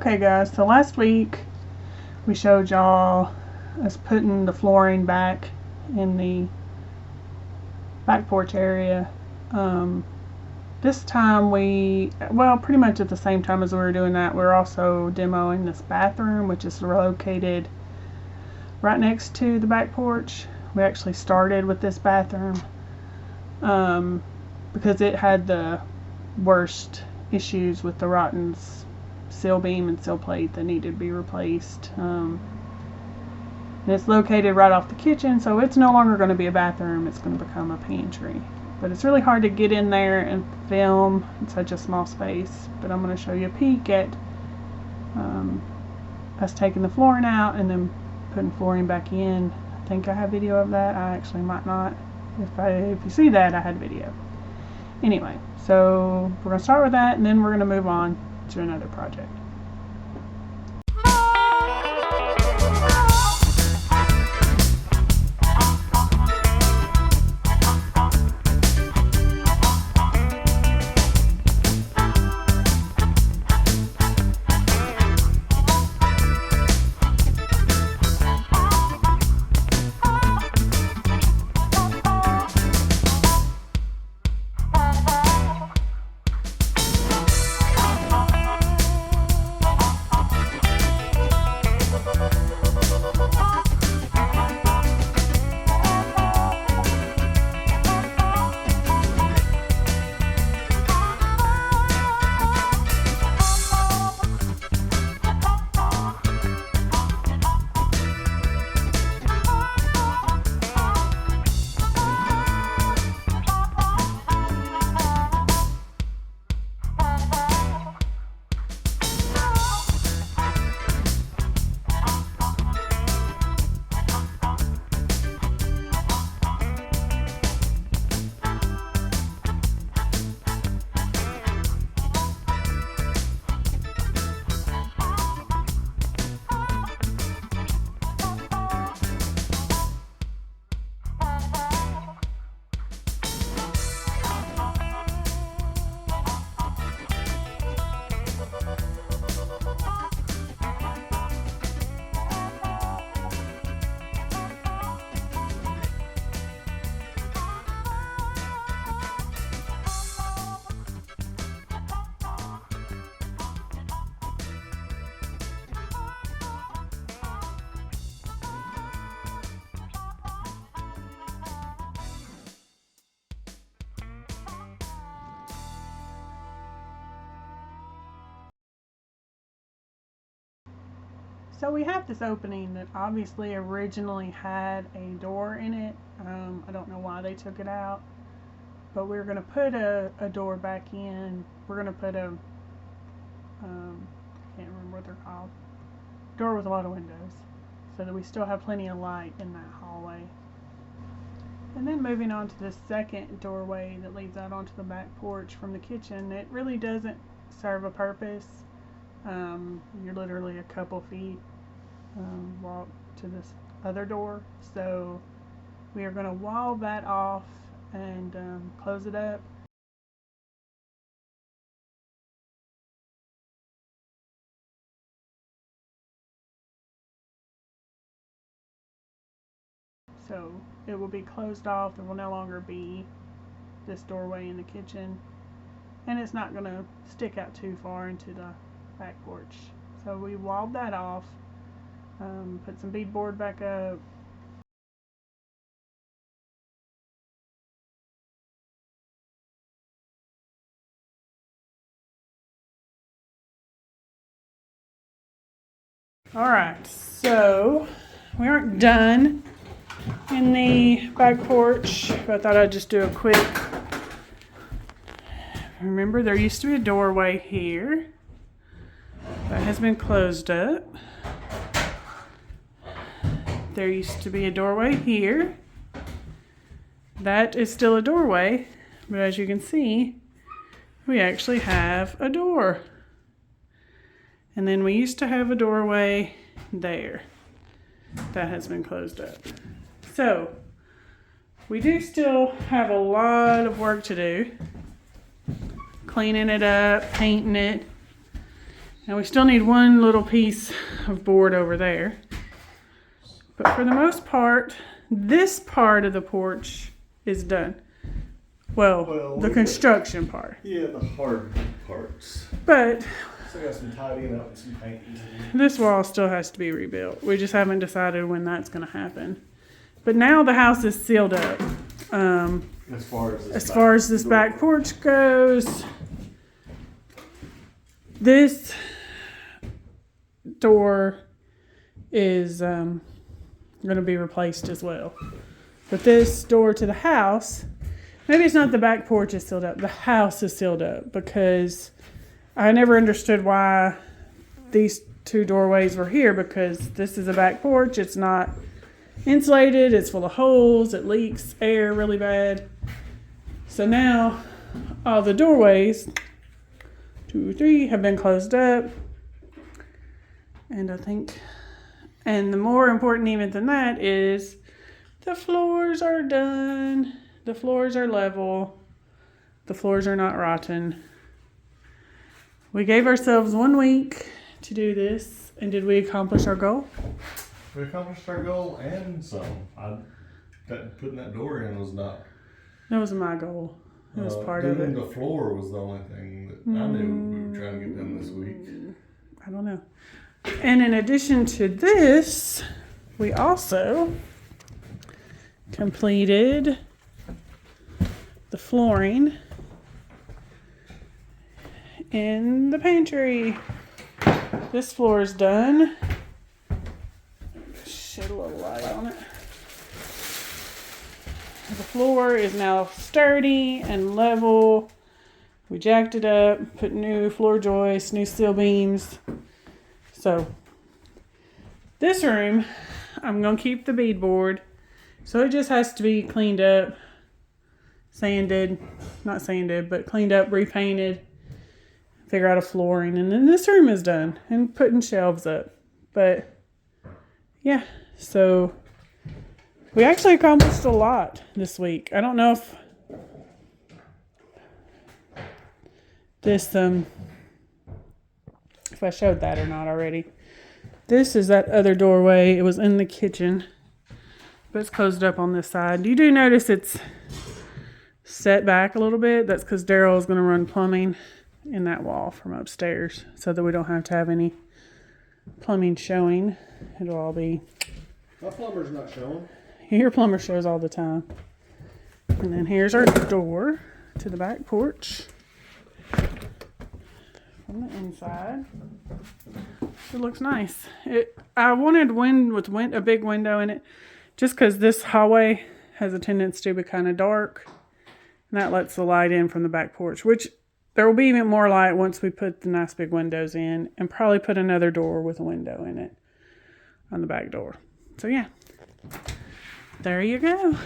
Okay guys, so last week we showed y'all us putting the flooring back in the back porch area. This time pretty much at the same time as we were doing that, we were also demoing this bathroom, which is located right next to the back porch. We actually started with this bathroom because it had the worst issues with the rotten sill beam and sill plate that needed to be replaced. And it's located right off the kitchen, so it's no longer going to be a bathroom, it's going to become a pantry. But it's really hard to get in there and film in such a small space. But I'm going to show you a peek at us taking the flooring out and then putting flooring back in. I think I have video of that. I actually might not. If you see that, I had video. Anyway, so we're going to start with that, and then we're going to move on to another project. So we have this opening that obviously originally had a door in it. I don't know why they took it out, but we're going to put a door back in. We're going to put a, I can't remember what they're called, door with a lot of windows, so that we still have plenty of light in that hallway. And then moving on to the second doorway that leads out onto the back porch from the kitchen, it really doesn't serve a purpose. You're literally a couple feet walk to this other door, so we are going to wall that off and close it up. So it will be closed off. There will no longer be this doorway in the kitchen, and it's not going to stick out too far into the back porch. So we walled that off, put some beadboard back up, alright, so we aren't done in the back porch, but I thought I'd just do a quick, remember there used to be a doorway here. That has been closed up. There used to be a doorway here. That is still a doorway, but as you can see, we actually have a door. And then we used to have a doorway there. That has been closed up. So, we do still have a lot of work to do. Cleaning it up, painting it, And we still need one little piece of board over there. But for the most part, this part of the porch is done. Well, the construction part. Yeah, the hard parts. But So I got some tidying up and some painting. this wall still has to be rebuilt. We just haven't decided when that's going to happen. But now the house is sealed up. As far as this back porch goes, this door is going to be replaced as well. But this door to the house, maybe it's not the back porch is sealed up, the house is sealed up, because I never understood why these two doorways were here, because this is a back porch. It's not insulated, it's full of holes, it leaks air really bad. So now all the doorways, 2, 3, have been closed up. And and the more important even than that is the floors are done. The floors are level. The floors are not rotten. We gave ourselves 1 week to do this. And did we accomplish our goal? We accomplished our goal and some. Putting that door in was not. That was my goal. It was part of it. The floor was the only thing that I knew we were trying to get done this week. I don't know. And in addition to this, we also completed the flooring in the pantry. This floor is done. Shed a little light on it. The floor is now sturdy and level. We jacked it up, put new floor joists, new steel beams. So this room, I'm going to keep the beadboard. So it just has to be cleaned up, not sanded, but cleaned up, repainted, figure out a flooring. And then this room is done and putting shelves up. But yeah, so we actually accomplished a lot this week. I don't know if this, if I showed that or not already. This is that other doorway. It was in the kitchen, but it's closed up on this side. You do notice it's set back a little bit. That's because Daryl is going to run plumbing in that wall from upstairs so that we don't have to have any plumbing showing. It'll all be... My plumber's not showing. Your plumber shows all the time. And then here's our door to the back porch. From the inside. It looks nice. I wanted a big window in it just because this hallway has a tendency to be kind of dark. And that lets the light in from the back porch, which there will be even more light once we put the nice big windows in, and probably put another door with a window in it on the back door. So yeah. There you go.